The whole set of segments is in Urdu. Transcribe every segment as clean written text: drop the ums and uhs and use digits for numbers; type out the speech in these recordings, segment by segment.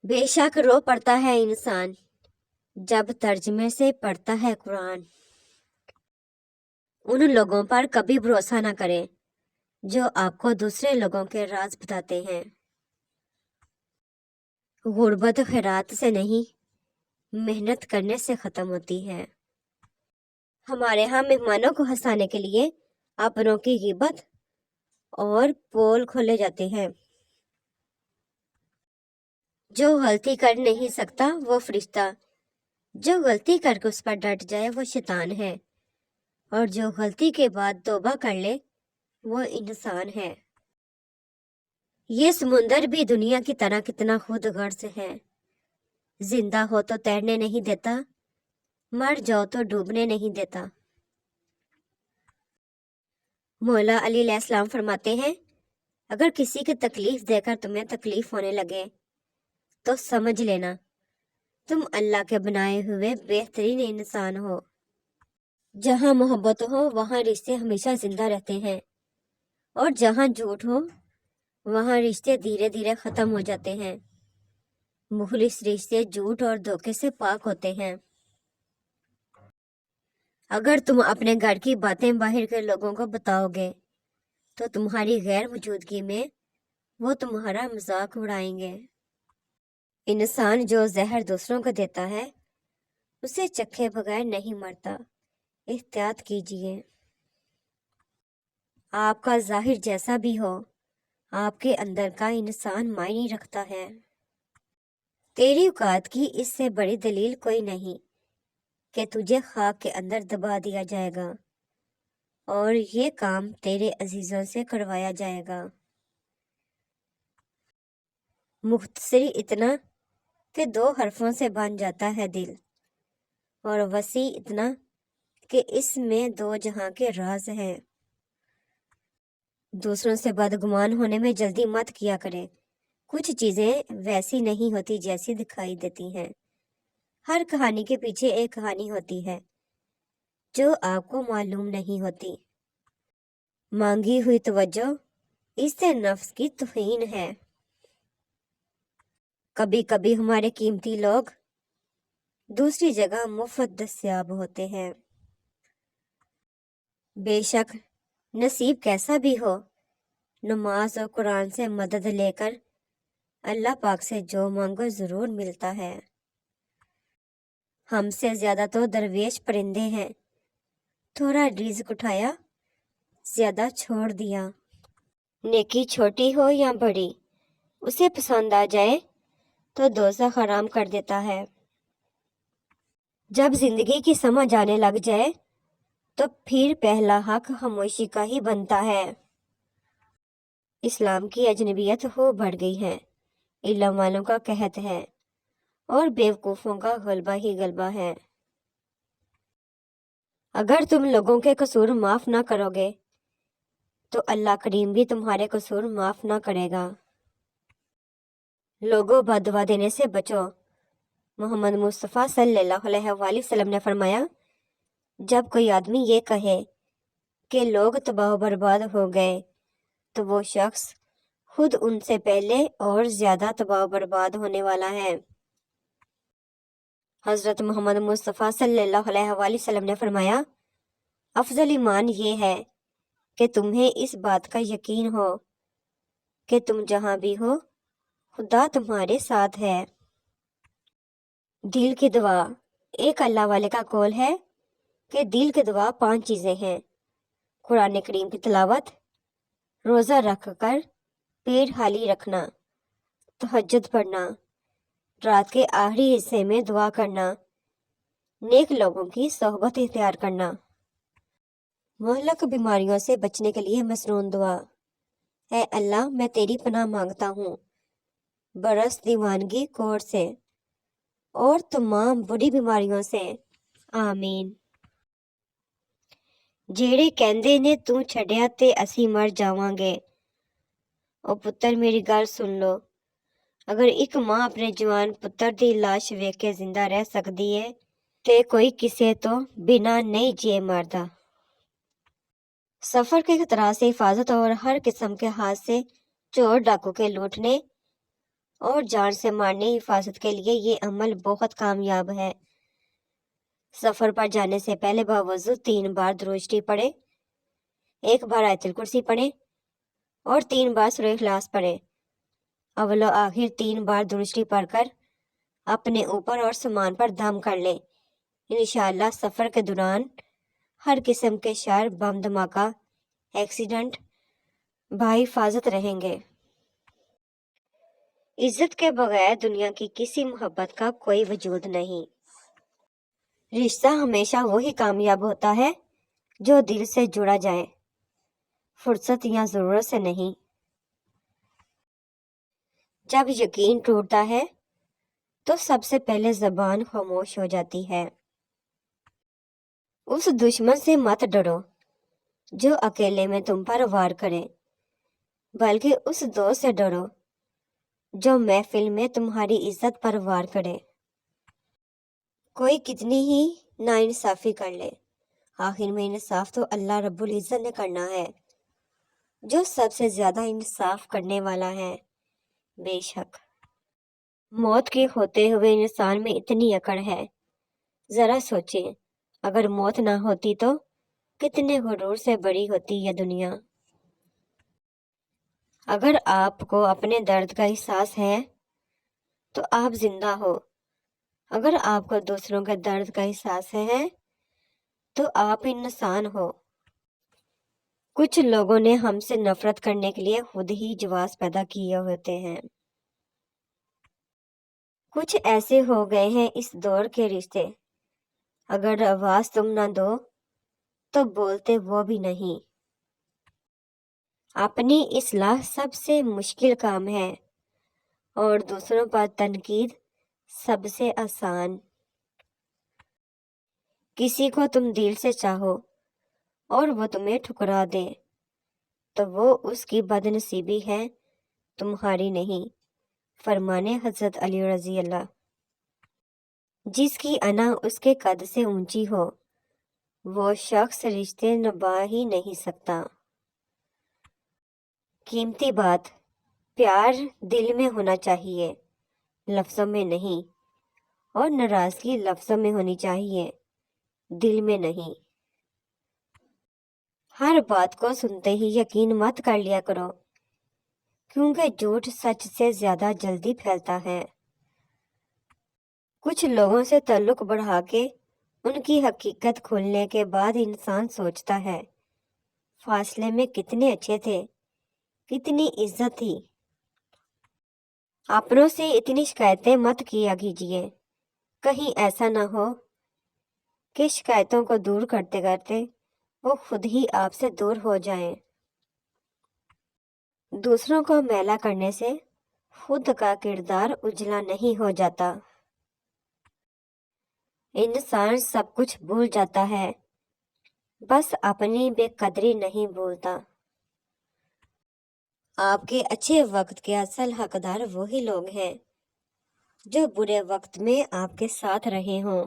بے شک رو پڑتا ہے انسان جب ترجمے سے پڑھتا ہے قرآن۔ ان لوگوں پر کبھی بھروسہ نہ کریں جو آپ کو دوسرے لوگوں کے راز بتاتے ہیں۔ غربت خیرات سے نہیں، محنت کرنے سے ختم ہوتی ہے۔ ہمارے ہاں مہمانوں کو ہنسانے کے لیے اپنوں کی غیبت اور پول کھولے جاتے ہیں۔ جو غلطی کر نہیں سکتا وہ فرشتہ، جو غلطی کر کے اس پر ڈٹ جائے وہ شیطان ہے، اور جو غلطی کے بعد توبہ کر لے وہ انسان ہے۔ یہ سمندر بھی دنیا کی طرح کتنا خود غرض ہے، زندہ ہو تو تیرنے نہیں دیتا، مر جاؤ تو ڈوبنے نہیں دیتا۔ مولا علی علیہ السلام فرماتے ہیں، اگر کسی کی تکلیف دے کر تمہیں تکلیف ہونے لگے تو سمجھ لینا تم اللہ کے بنائے ہوئے بہترین انسان ہو۔ جہاں محبت ہو وہاں رشتے ہمیشہ زندہ رہتے ہیں، اور جہاں جھوٹ ہو وہاں رشتے دھیرے دھیرے ختم ہو جاتے ہیں۔ مخلص رشتے جھوٹ اور دھوکے سے پاک ہوتے ہیں۔ اگر تم اپنے گھر کی باتیں باہر کے لوگوں کو بتاؤ گے تو تمہاری غیر موجودگی میں وہ تمہارا مذاق اڑائیں گے۔ انسان جو زہر دوسروں کو دیتا ہے اسے چکھے بغیر نہیں مرتا، احتیاط کیجیے۔ آپ کا ظاہر جیسا بھی ہو، آپ کے اندر کا انسان معنی رکھتا ہے۔ تیری اوقات کی اس سے بڑی دلیل کوئی نہیں کہ تجھے خاک کے اندر دبا دیا جائے گا اور یہ کام تیرے عزیزوں سے کروایا جائے گا۔ مختصری اتنا کہ 2 حرفوں سے بن جاتا ہے دل، اور وسیع اتنا کہ اس میں 2 جہاں کے راز ہیں۔ دوسروں سے بدگمان ہونے میں جلدی مت کیا کرے، کچھ چیزیں ویسی نہیں ہوتی جیسی دکھائی دیتی ہیں۔ ہر کہانی کے پیچھے ایک کہانی ہوتی ہے جو آپ کو معلوم نہیں ہوتی۔ مانگی ہوئی توجہ اس سے نفس کی توہین ہے۔ کبھی کبھی ہمارے قیمتی لوگ دوسری جگہ مفت دستیاب ہوتے ہیں۔ بے شک نصیب کیسا بھی ہو، نماز اور قرآن سے مدد لے کر اللہ پاک سے جو مانگو ضرور ملتا ہے۔ ہم سے زیادہ تو درویش پرندے ہیں، تھوڑا رزق اٹھایا زیادہ چھوڑ دیا۔ نیکی چھوٹی ہو یا بڑی، اسے پسند آ جائے تو دوزخ حرام کر دیتا ہے۔ جب زندگی کی سمجھ آنے لگ جائے تو پھر پہلا حق خاموشی کا ہی بنتا ہے۔ اسلام کی اجنبیت ہو بڑھ گئی ہے، علم والوں کا قحط ہے اور بیوقوفوں کا غلبہ ہی غلبہ ہے۔ اگر تم لوگوں کے قصور معاف نہ کرو گے تو اللہ کریم بھی تمہارے قصور معاف نہ کرے گا۔ لوگوں بد دعا دینے سے بچو۔ محمد مصطفیٰ صلی اللہ علیہ وآلہ وسلم نے فرمایا، جب کوئی آدمی یہ کہے کہ لوگ تباہ و برباد ہو گئے تو وہ شخص خود ان سے پہلے اور زیادہ تباہ و برباد ہونے والا ہے۔ حضرت محمد مصطفیٰ صلی اللہ علیہ وآلہ وسلم نے فرمایا، افضل ایمان یہ ہے کہ تمہیں اس بات کا یقین ہو کہ تم جہاں بھی ہو خدا تمہارے ساتھ ہے۔ دل کی دعا۔ ایک اللہ والے کا قول ہے کہ دل کی دعا 5 چیزیں ہیں: قرآن کریم کی تلاوت، روزہ رکھ کر پیٹ خالی رکھنا، تہجد پڑھنا، رات کے آخری حصے میں دعا کرنا، نیک لوگوں کی صحبت اختیار کرنا۔ مہلک بیماریوں سے بچنے کے لیے مسنون دعا: اے اللہ میں تیری پناہ مانگتا ہوں برس دیوانگی کوڑ سے اور تمام بری بیماریوں سے، آمین۔ جیڑے کہندے نے تو چھڈیا تے اسی مر جاواں گے، او پتر میری گل سن لو، اگر ایک ماں اپنے جوان پتر دی لاش ویکھ کے زندہ رہ سکدی ہے تے کوئی کسے تو بنا نہیں جیے مردا۔ سفر کے خطرات سے حفاظت اور ہر قسم کے حادثے، چور ڈاکو کے لوٹنے اور جان سے مارنے حفاظت کے لیے یہ عمل بہت کامیاب ہے۔ سفر پر جانے سے پہلے باوضو 3 بار درود شریف پڑھیں، 1 بار آیت الکرسی پڑھیں اور 3 بار سورہ اخلاص پڑھیں۔ اول و آخر 3 بار درود شریف پڑھ کر اپنے اوپر اور سامان پر دم کر لیں۔ انشاءاللہ سفر کے دوران ہر قسم کے شر، بم دھماکہ، ایکسیڈنٹ بحفاظت رہیں گے۔ عزت کے بغیر دنیا کی کسی محبت کا کوئی وجود نہیں۔ رشتہ ہمیشہ وہی کامیاب ہوتا ہے جو دل سے جڑا جائے، فرصت یا ضرورت سے نہیں۔ جب یقین ٹوٹتا ہے تو سب سے پہلے زبان خاموش ہو جاتی ہے۔ اس دشمن سے مت ڈرو جو اکیلے میں تم پر وار کرے، بلکہ اس دوست سے ڈرو جو محفل میں تمہاری عزت پر وار کرے۔ کوئی کتنی ہی ناانصافی کر لے، آخر میں انصاف تو اللہ رب العزت نے کرنا ہے، جو سب سے زیادہ انصاف کرنے والا ہے۔ بے شک موت کے ہوتے ہوئے انسان میں اتنی اکڑ ہے، ذرا سوچیں اگر موت نہ ہوتی تو کتنے غرور سے بڑی ہوتی یہ دنیا۔ اگر آپ کو اپنے درد کا احساس ہے تو آپ زندہ ہو، اگر آپ کو دوسروں کے درد کا احساس ہے تو آپ انسان ہو۔ کچھ لوگوں نے ہم سے نفرت کرنے کے لیے خود ہی جواز پیدا کیے ہوتے ہیں۔ کچھ ایسے ہو گئے ہیں اس دور کے رشتے، اگر آواز تم نہ دو تو بولتے وہ بھی نہیں۔ اپنی اصلاح سب سے مشکل کام ہے اور دوسروں پر تنقید سب سے آسان۔ کسی کو تم دل سے چاہو اور وہ تمہیں ٹھکرا دے تو وہ اس کی بد نصیبی ہے، تمہاری نہیں۔ فرمانے حضرت علی رضی اللہ۔ جس کی انا اس کے قد سے اونچی ہو وہ شخص رشتے نبھا ہی نہیں سکتا۔ قیمتی بات، پیار دل میں ہونا چاہیے، لفظوں میں نہیں، اور ناراضگی لفظوں میں ہونی چاہیے، دل میں نہیں۔ ہر بات کو سنتے ہی یقین مت کر لیا کرو، کیونکہ جھوٹ سچ سے زیادہ جلدی پھیلتا ہے۔ کچھ لوگوں سے تعلق بڑھا کے ان کی حقیقت کھولنے کے بعد انسان سوچتا ہے فاصلے میں کتنے اچھے تھے، کتنی عزت تھی۔ اپنوں سے اتنی شکایتیں مت کیا کیجیے، کہیں ایسا نہ ہو کہ شکایتوں کو دور کرتے کرتے وہ خود ہی آپ سے دور ہو جائیں۔ دوسروں کو میلا کرنے سے خود کا کردار اجلا نہیں ہو جاتا۔ انسان سب کچھ بھول جاتا ہے، بس اپنی بے قدری نہیں بھولتا۔ آپ کے اچھے وقت کے اصل حقدار وہی لوگ ہیں جو برے وقت میں آپ کے ساتھ رہے ہوں۔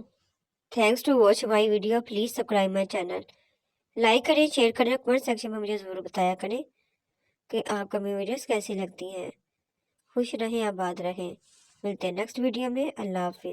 Thanks to watch my video, please subscribe my channel. Like کریں، شیئر کریں، کمنٹ سیکشن میں مجھے ضرور بتایا کریں کہ آپ کو میری ویڈیوز کیسی لگتی ہیں۔ خوش رہیں، آباد رہیں۔ ملتے ہیں نیکسٹ ویڈیو میں۔ اللہ حافظ۔